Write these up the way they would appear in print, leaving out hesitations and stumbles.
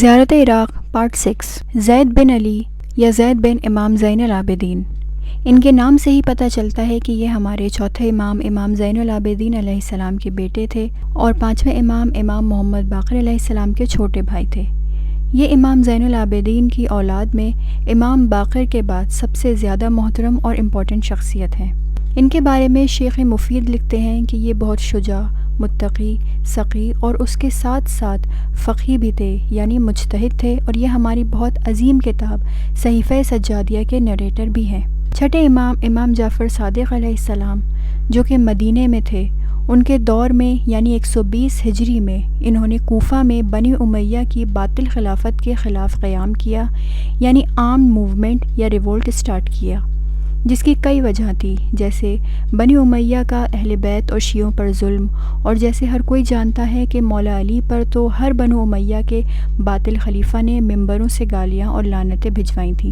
زیارت عراق پارٹ 6 زید بن علی یا زید بن امام زین العابدین۔ ان کے نام سے ہی پتہ چلتا ہے کہ یہ ہمارے چوتھے امام زین العابدین علیہ السلام کے بیٹے تھے اور پانچویں امام محمد باقر علیہ السلام کے چھوٹے بھائی تھے۔ یہ امام زین العابدین کی اولاد میں امام باقر کے بعد سب سے زیادہ محترم اور امپورٹنٹ شخصیت ہیں۔ ان کے بارے میں شیخ مفید لکھتے ہیں کہ یہ بہت شجاع، متقی، سقی اور اس کے ساتھ ساتھ فقیہ بھی تھے، یعنی مجتہد تھے، اور یہ ہماری بہت عظیم کتاب صحیفہ سجادیہ کے نریٹر بھی ہیں۔ چھٹے امام جعفر صادق علیہ السلام جو کہ مدینے میں تھے، ان کے دور میں یعنی 120 ہجری میں انہوں نے کوفہ میں بنی امیہ کی باطل خلافت کے خلاف قیام کیا، یعنی عام موومنٹ یا ریولٹ سٹارٹ کیا، جس کی کئی وجہ تھی، جیسے بنی امیہ کا اہل بیت اور شیعوں پر ظلم، اور جیسے ہر کوئی جانتا ہے کہ مولا علی پر تو ہر بنو امیہ کے باطل خلیفہ نے ممبروں سے گالیاں اور لعنتیں بھجوائی تھیں،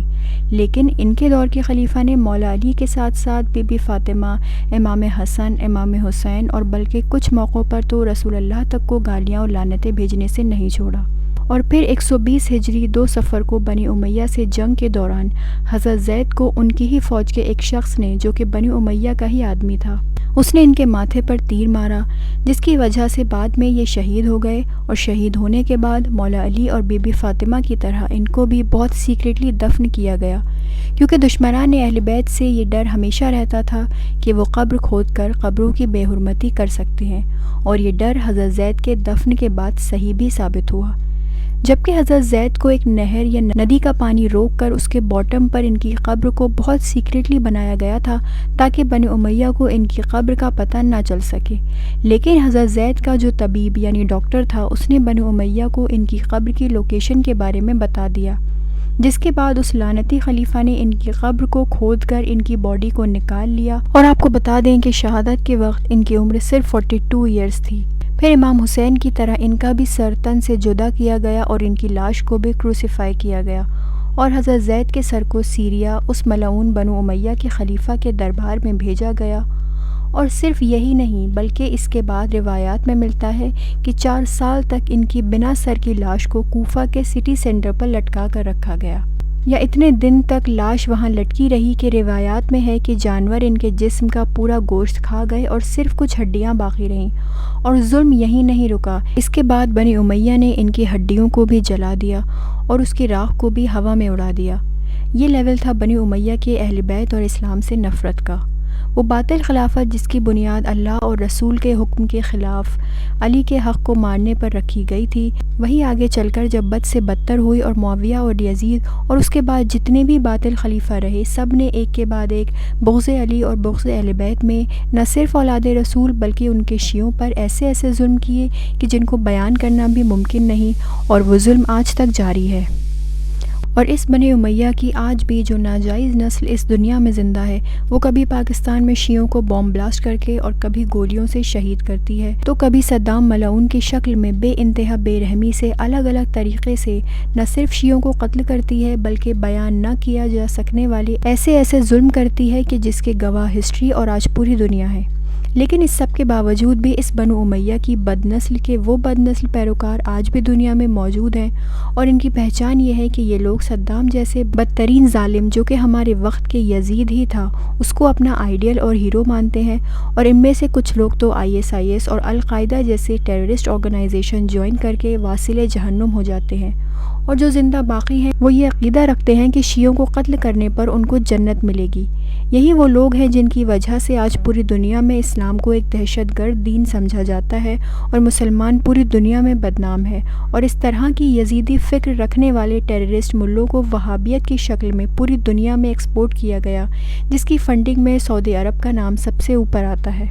لیکن ان کے دور کے خلیفہ نے مولا علی کے ساتھ ساتھ بی بی فاطمہ، امام حسن، امام حسین اور بلکہ کچھ موقعوں پر تو رسول اللہ تک کو گالیاں اور لعنتیں بھیجنے سے نہیں چھوڑا۔ اور پھر 120 ہجری 2 صفر کو بنی امیہ سے جنگ کے دوران حضرت زید کو ان کی ہی فوج کے ایک شخص نے، جو کہ بنی امیہ کا ہی آدمی تھا، اس نے ان کے ماتھے پر تیر مارا، جس کی وجہ سے بعد میں یہ شہید ہو گئے، اور شہید ہونے کے بعد مولا علی اور بی بی فاطمہ کی طرح ان کو بھی بہت سیکریٹلی دفن کیا گیا، کیونکہ دشمنان اہل بیت سے یہ ڈر ہمیشہ رہتا تھا کہ وہ قبر کھود کر قبروں کی بے حرمتی کر سکتے ہیں، اور یہ ڈر حضرت زید کے دفن کے بعد صحیح بھی ثابت ہوا، جبکہ حضرت زید کو ایک نہر یا ندی کا پانی روک کر اس کے باٹم پر ان کی قبر کو بہت سیکریٹلی بنایا گیا تھا تاکہ بنی امیہ کو ان کی قبر کا پتہ نہ چل سکے، لیکن حضرت زید کا جو طبیب یعنی ڈاکٹر تھا، اس نے بنی امیہ کو ان کی قبر کی لوکیشن کے بارے میں بتا دیا، جس کے بعد اس لعنتی خلیفہ نے ان کی قبر کو کھود کر ان کی باڈی کو نکال لیا، اور آپ کو بتا دیں کہ شہادت کے وقت ان کی عمر صرف 42 ایئرز تھی۔ پھر امام حسین کی طرح ان کا بھی سر تن سے جدا کیا گیا اور ان کی لاش کو بھی کروسیفائی کیا گیا، اور حضرت زید کے سر کو سیریا اس ملعون بنو امیہ کے خلیفہ کے دربار میں بھیجا گیا، اور صرف یہی نہیں بلکہ اس کے بعد روایات میں ملتا ہے کہ 4 سال تک ان کی بنا سر کی لاش کو کوفہ کے سٹی سینٹر پر لٹکا کر رکھا گیا، یا اتنے دن تک لاش وہاں لٹکی رہی کہ روایات میں ہے کہ جانور ان کے جسم کا پورا گوشت کھا گئے اور صرف کچھ ہڈیاں باقی رہیں، اور ظلم یہیں نہیں رکا، اس کے بعد بنی امیہ نے ان کی ہڈیوں کو بھی جلا دیا اور اس کی راکھ کو بھی ہوا میں اڑا دیا۔ یہ لیول تھا بنی امیہ کے اہل بیت اور اسلام سے نفرت کا۔ وہ باطل خلافت جس کی بنیاد اللہ اور رسول کے حکم کے خلاف علی کے حق کو مارنے پر رکھی گئی تھی، وہی آگے چل کر جب بد سے بدتر ہوئی، اور معاویہ اور یزید اور اس کے بعد جتنے بھی باطل خلیفہ رہے، سب نے ایک کے بعد ایک بغض علی اور بغض اہل بیت میں نہ صرف اولاد رسول بلکہ ان کے شیعوں پر ایسے ظلم کیے کہ جن کو بیان کرنا بھی ممکن نہیں، اور وہ ظلم آج تک جاری ہے۔ اور اس بنی امیہ کی آج بھی جو ناجائز نسل اس دنیا میں زندہ ہے، وہ کبھی پاکستان میں شیعوں کو بوم بلاسٹ کر کے اور کبھی گولیوں سے شہید کرتی ہے، تو کبھی صدام ملعون کی شکل میں بے انتہا بے رحمی سے الگ الگ طریقے سے نہ صرف شیعوں کو قتل کرتی ہے بلکہ بیان نہ کیا جا سکنے والے ایسے ظلم کرتی ہے کہ جس کے گواہ ہسٹری اور آج پوری دنیا ہے۔ لیکن اس سب کے باوجود بھی اس بنو امیہ کی بد نسل کے وہ بد نسل پیروکار آج بھی دنیا میں موجود ہیں، اور ان کی پہچان یہ ہے کہ یہ لوگ صدام جیسے بدترین ظالم، جو کہ ہمارے وقت کے یزید ہی تھا، اس کو اپنا آئیڈیل اور ہیرو مانتے ہیں، اور ان میں سے کچھ لوگ تو ISIS اور القاعدہ جیسے ٹیررسٹ آرگنائزیشن جوائن کر کے واصل جہنم ہو جاتے ہیں، اور جو زندہ باقی ہیں وہ یہ عقیدہ رکھتے ہیں کہ شیعوں کو قتل کرنے پر ان کو جنت ملے گی۔ یہی وہ لوگ ہیں جن کی وجہ سے آج پوری دنیا میں اسلام کو ایک دہشت گرد دین سمجھا جاتا ہے، اور مسلمان پوری دنیا میں بدنام ہے، اور اس طرح کی یزیدی فکر رکھنے والے ٹیررسٹ ملوں کو وہابیت کی شکل میں پوری دنیا میں ایکسپورٹ کیا گیا، جس کی فنڈنگ میں سعودی عرب کا نام سب سے اوپر آتا ہے۔